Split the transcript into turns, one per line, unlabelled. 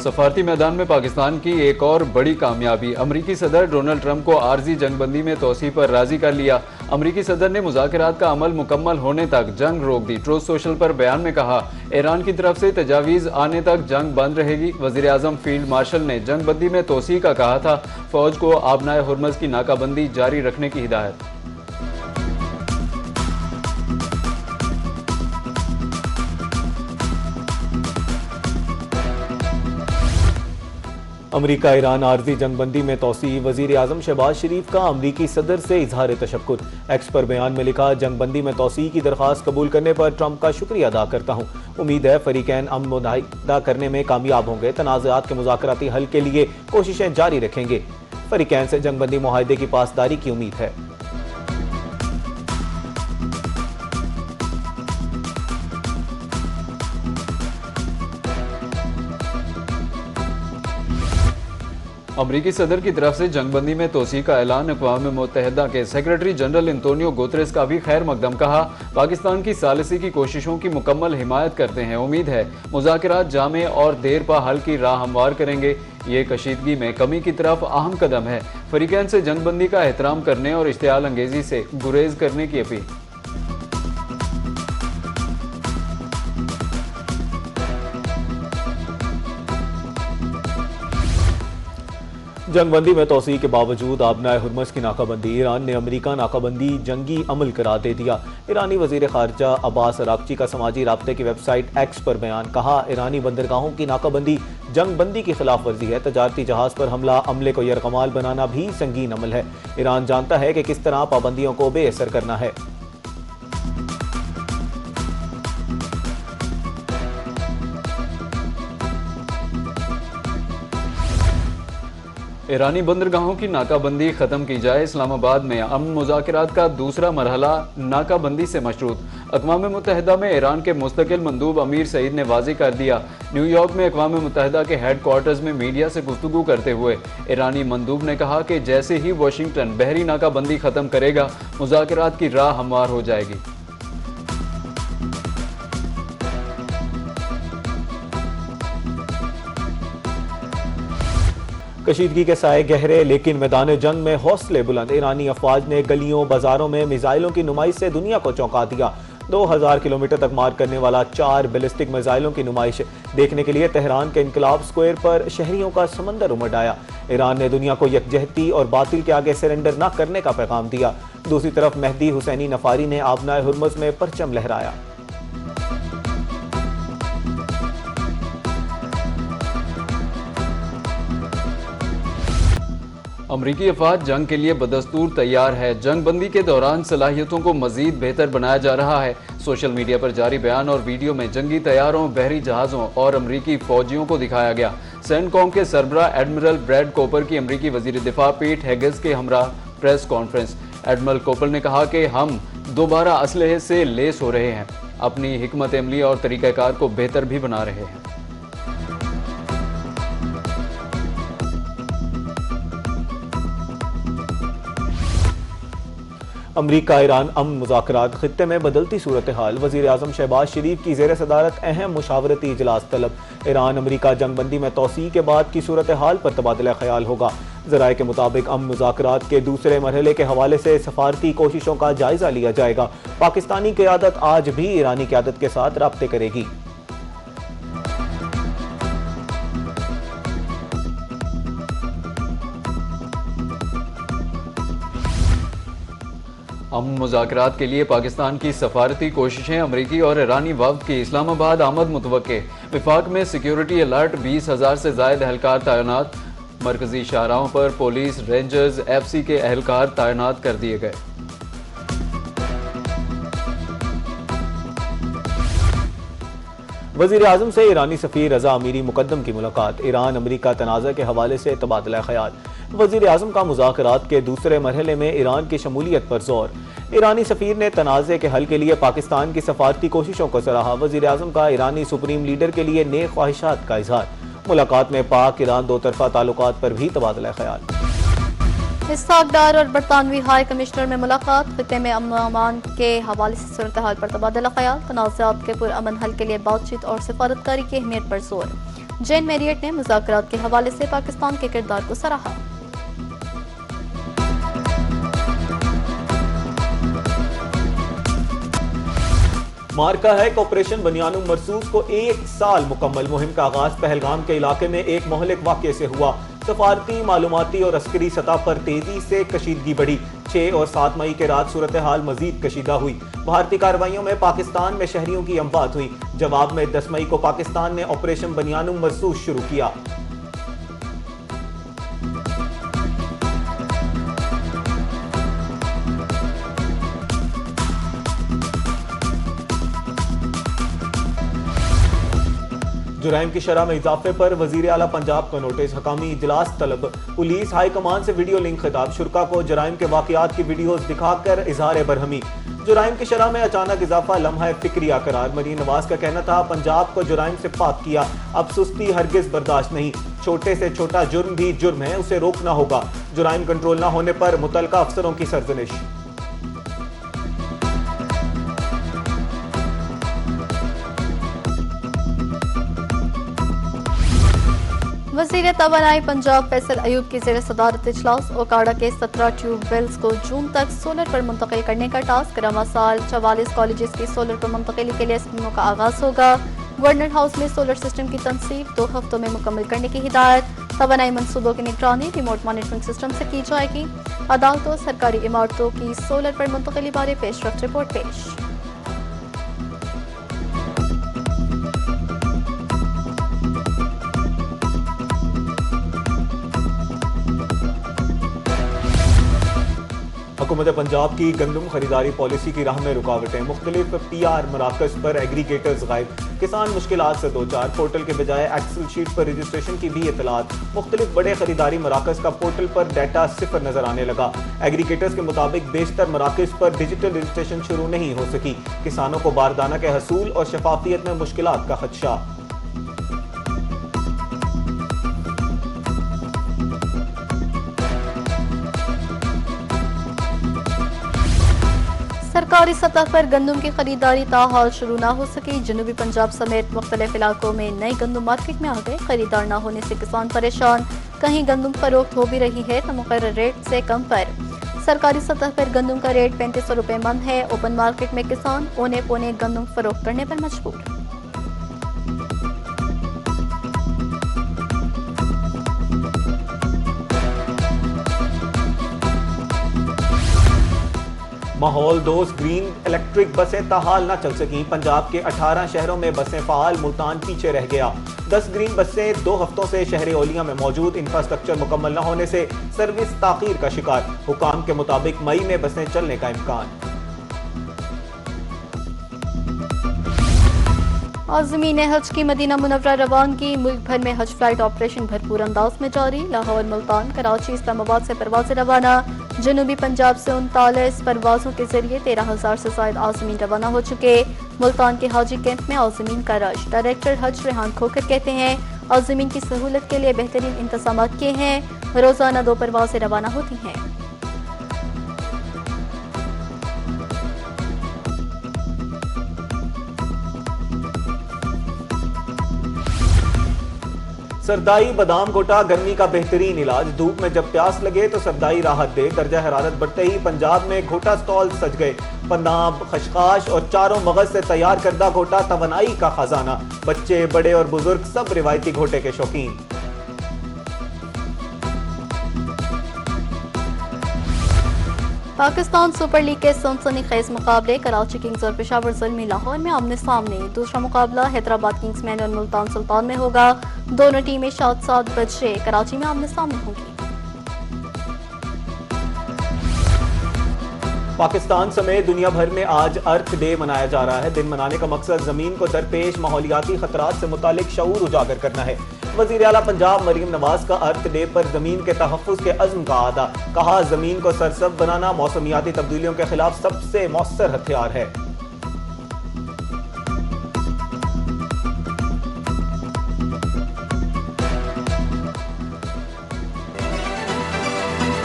सफारती मैदान में पाकिस्तान की एक और बड़ी कामयाबी। अमरीकी सदर डोनाल्ड ट्रंप को आर्जी जंगबंदी में तोसी पर राजी कर लिया। अमरीकी सदर ने मुज़ाकरात का अमल मुकम्मल होने तक जंग रोक दी। ट्रूथ सोशल पर बयान में कहा, ईरान की तरफ से तजावीज़ आने तक जंग बंद रहेगी। वज़ीर आज़म फील्ड मार्शल ने जंगबंदी में तोसी का कहा था। फौज को आबनाए हुर्मज़ की नाकाबंदी जारी रखने की हिदायत।
अमरीका ईरान आर्जी जंगबंदी में तोसी। वजीर आजम शहबाज शरीफ का अमरीकी सदर से इजहार तशक्कुर। एक्स पर बयान में लिखा, जंगबंदी में तोसी की दरख्वास्त कबूल करने पर ट्रंप का शुक्रिया अदा करता हूँ। उम्मीद है फरीकैन अमन मुआहदा करने में कामयाब होंगे। तनाज़ात के मुज़ाकराती हल के लिए कोशिशें जारी रखेंगे। फरीकैन से जंगबंदी मुआहदे की पासदारी की उम्मीद है।
अमरीकी सदर की तरफ से जंगबंदी में तोसी का ऐलान। अक़वाम मुत्तहिदा के सेक्रेटरी जनरल एंटोनियो गुतरेस का भी खैर मकदम कहा, पाकिस्तान की सालिसी की कोशिशों की मुकम्मल हिमायत करते हैं। उम्मीद है मुज़ाकरात जामे और देर पा हल की राह हमवार करेंगे। ये कशीदगी में कमी की तरफ अहम कदम है। फरीकैन से जंगबंदी का एहतराम करने और इश्तियाल अंगेजी से गुरेज करने की अपील।
जंगबंदी में तोसी के बावजूद आबनाए हुर्मज़ की नाकाबंदी। ईरान ने अमरीका नाकाबंदी जंगी अमल करार दे दिया। ईरानी वजीर खारजा अब्बास अरागची का समाजी राब्ते की वेबसाइट एक्स पर बयान। कहा, ईरानी बंदरगाहों की नाकाबंदी जंगबंदी की खिलाफ वर्जी है। तजारती जहाज पर हमला अमले को यरगमाल बनाना भी संगीन अमल है। ईरान जानता है कि किस तरह पाबंदियों को बेअसर करना है।
ईरानी बंदरगाहों की नाकाबंदी खत्म की जाए। इस्लामाबाद में अमन मुज़ाकरात का दूसरा मरहला नाकाबंदी से मशरूत। अक़वाम मुत्तहिदा में ईरान के मुस्तकिल मंदूब अमीर सईद ने वाज़ेह कर दिया। न्यूयॉर्क में अक़वाम मुत्तहिदा के हेड क्वार्टर्स में मीडिया से गुफ्तगू करते हुए ईरानी मंदूब ने कहा कि जैसे ही वाशिंगटन बहरी नाकाबंदी खत्म करेगा, मुज़ाकरात की राह हमवार हो जाएगी।
कशीदगी के साए गहरे, लेकिन मैदान जंग में हौसले बुलंद। ईरानी अफवाज ने गलियों बाजारों में मिसाइलों की नुमाइश से दुनिया को चौंका दिया। 2000 किलोमीटर तक मार करने वाला 4 बैलिस्टिक मिसाइलों की नुमाइश देखने के लिए तेहरान के इनकलाब स्क्वायर पर शहरियों का समंदर उमड़ आया। ईरान ने दुनिया को यकजहती और बातिल के आगे सरेंडर न करने का पैगाम दिया। दूसरी तरफ मेहदी हुसैनी नफारी ने आबनाए हुर्मज़ में परचम लहराया।
अमरीकी अफवाज जंग के लिए बदस्तूर तैयार है। जंगबंदी के दौरान सलाहियतों को मजीद बेहतर बनाया जा रहा है। सोशल मीडिया पर जारी बयान और वीडियो में जंगी तैयारों, बहरी जहाज़ों और अमरीकी फौजियों को दिखाया गया। सेंटकॉम के सरबरा एडमिरल ब्रैड कोपर की अमरीकी वजीर दिफा पीट हेगेस के हमरा प्रेस कॉन्फ्रेंस। एडमिरल कोपर ने कहा कि हम दोबारा असलहे से लेस हो रहे हैं, अपनी हिकमत अमली और तरीक़ाकार को बेहतर भी बना रहे हैं।
अमरीका ईरान अमन मुज़ाकरात, खित्ते में बदलती सूरत हाल। वज़ीर आज़म शहबाज शरीफ की ज़ेर सदारत अहम मुशावरती इजलास तलब। ईरान अमरीका जंगबंदी में तोसी के बाद की सूरत हाल पर तबादला ख्याल होगा। ज़राए के मुताबिक अमन मुज़ाकरात के दूसरे मरहले के हवाले से सफारती कोशिशों का जायजा लिया जाएगा। पाकिस्तानी क़यादत आज भी ईरानी क़यादत के साथ राब्ते करेगी।
अमन मुज़ाकरात के लिए पाकिस्तान की सफारती कोशिशें। अमरीकी और ईरानी वफ़द की इस्लामाबाद आमद मुतवक्के। विफाक में सिक्योरिटी अलर्ट, 20,000 से ज़ायद एहलकार तैनात। मरकजी शाहराहों पर पुलिस, रेंजर्स, FC के एहलकार तैनात कर दिए गए।
वज़ीर आज़म से ईरानी सफ़ीर रज़ा अमीरी मुकद्दम की मुलाकात। ईरान अमरीका तनाज़ा के हवाले से तबादला ख्याल। वज़ीर आज़म का मुज़ाकरात के दूसरे मरहले में ईरान की शमूलियत पर जोर। ईरानी सफ़ीर ने तनाज़े के हल के लिए पाकिस्तान की सफारती कोशिशों को सराहा। वज़ीर आज़म का ईरानी सुप्रीम लीडर के लिए नेक ख्वाहिशात का इजहार। मुलाकात में पाक ईरान दो तरफा ताल्लुकात पर भी तबादला ख्याल।
इसहाक डार और बरतानवी हाई कमिश्नर में मुलाकात। खित्ते में अमन अमान के हवाले से सूरत हाल पर तबादला ख्याल। तनाज़ात के पुरअमन हल के लिए बातचीत और सिफारतकारी की अहमियत पर जोर। जेन मैरियट ने मुज़ाकरात के हवाले से पाकिस्तान के किरदार को सराहा।
मार्का है कि ऑपरेशन बनियानुम मरसूस को 1 साल मुकम्मल। मुहिम का आगाज पहलगाम के इलाके में एक मोहलिक वाक़ये से हुआ। सफारती, मालूमाती और अस्करी सतह पर तेजी से कशीदगी बढ़ी। 6 और 7 मई के रात सूरत हाल मजीद कशीदा हुई। भारतीय कार्रवाइयों में पाकिस्तान में शहरियों की अमवात हुई। जवाब में 10 मई को पाकिस्तान ने ऑपरेशन बनियानुम मरसूस शुरू किया। जुराइम की शरह में इजाफे पर वजीर आला पंजाब का नोटिस। हकामी इजलास तलब। पुलिस हाई कमान से वीडियो लिंक खिताब। शुरा को जुराइम के वाकयात की वीडियोज दिखाकर इजहार बरहमी। जुराइम की शरह में अचानक इजाफा लम्हा फिक्रिया करार। मरीन नवाज का कहना था पंजाब को जुराइम से पाक किया, अब सुस्ती हरगिज बर्दाश्त नहीं। छोटे से छोटा जुर्म भी जुर्म है, उसे रोकना होगा। जुराइम कंट्रोल न होने पर मुतलका अफसरों की सरजनिश।
वज़ीर तवानाई पंजाब फैसल अयूब की ज़ेर सदारत इजलास। ओकाड़ा के 17 ट्यूबवेल्स को जून तक सोलर पर मुंतकिल करने का टास्क। रमा साल 44 कॉलेजेस की सोलर पर मुंतकिली के लिए स्कीमों का आगाज होगा। गवर्नर हाउस में सोलर सिस्टम की तनसीब 2 हफ्तों में मुकम्मल करने की हिदायत। तवानाई मनसूबों की निगरानी रिमोट मॉनिटरिंग सिस्टम से की जाएगी। अदालतों, सरकारी इमारतों की सोलर पर मुंतकिली बारे पेशरफ्त रिपोर्ट पेश।
हुकूमत पंजाब की गंदम खरीदारी पॉलिसी की राह में रुकावटें। मुख्तलिफ PR मराकज पर एग्रीगेटर्स गायब। किसान मुश्किलात से दो चार। पोर्टल के बजाय एक्सेल शीट पर रजिस्ट्रेशन की भी इतलात। मुख्तलिफ बड़े खरीदारी मराकज का पोर्टल पर डाटा सिफर नजर आने लगा। एग्रीगेटर्स के मुताबिक बेशतर मराकज पर डिजिटल रजिस्ट्रेशन शुरू नहीं हो सकी। किसानों को बारदाना के हसूल और शफाफियत में मुश्किलात का खदशा।
सरकारी सतह पर गंदम की खरीदारी ताहाल शुरू न हो सकी। जनूबी पंजाब समेत मुख्तलिफ इलाकों में नई गंदम मार्केट में आ गए। खरीदार न होने से किसान परेशान। कहीं गंदम फरोख्त हो भी रही है तो मुकर्रर रेट से कम पर। सरकारी सतह पर गंदम का रेट 3500 रुपये मन है। ओपन मार्केट में किसान औने पौने गंदम फरोख्त करने पर मजबूर।
माहौल दोस्त ग्रीन इलेक्ट्रिक बसें ताहाल न चल सकी। पंजाब के 18 शहरों में बसें फाल, मुल्तान पीछे रह गया। 10 ग्रीन बसें 2 हफ्तों से शहर ओलिया में मौजूद। इंफ्रास्ट्रक्चर मुकम्मल न होने से सर्विस ताखीर का शिकार। हुकाम के मुताबिक मई में बसें चलने का इम्कान।
आज़मीन हज की मदीना मुनव्वरा रवानगी। मुल्क भर में हज फ्लाइट ऑपरेशन भरपूर अंदाज में जारी। लाहौर, मुल्तान, कराची, इस्लामाबाद से परवाजें रवाना। जनूबी पंजाब से 39 परवाजों के जरिए 13,000 से ज्यादा आज़मीन रवाना हो चुके। मुल्तान के हाजी कैंप में आज़मीन का रश। डायरेक्टर हज रेहान खोकर कहते हैं आज़मीन की सहूलत के लिए बेहतरीन इंतजाम किए हैं। रोजाना 2 परवाजें रवाना होती हैं।
सरदाई बादाम घोटा गर्मी का बेहतरीन इलाज। धूप में जब प्यास लगे तो सरदाई राहत दे। दर्जा हरारत बढ़ते ही पंजाब में घोटा स्टॉल सज गए। पन्नाब, खशखाश और चारों मगज से तैयार करदा घोटा तवानाई का खजाना। बच्चे, बड़े और बुजुर्ग सब रिवायती घोटे के शौकीन।
पाकिस्तान सुपर लीग के सनसनीखेज मुकाबले कराची किंग्स और पेशावर ज़ल्मी लाहौर में आमने सामने। दूसरा मुकाबला हैदराबाद किंग्समैन और मुल्तान सुल्तान में होगा। दोनों टीमें 7 बजे कराची में आमने सामने होंगी।
पाकिस्तान समेत दुनिया भर में आज अर्थ डे मनाया जा रहा है। दिन मनाने का मकसद जमीन को दरपेश माहौलियाती खतरात से मुतालिक शऊर उजागर करना है। वज़ीर आला पंजाब मरीम नवाज का अर्थ डे पर जमीन के तहफ़्फ़ुज़ के अज़्म का आदा। कहा जमीन को सरसब्ज़ बनाना मौसमियाती तब्दीलियों के खिलाफ सबसे मौसर हथियार है।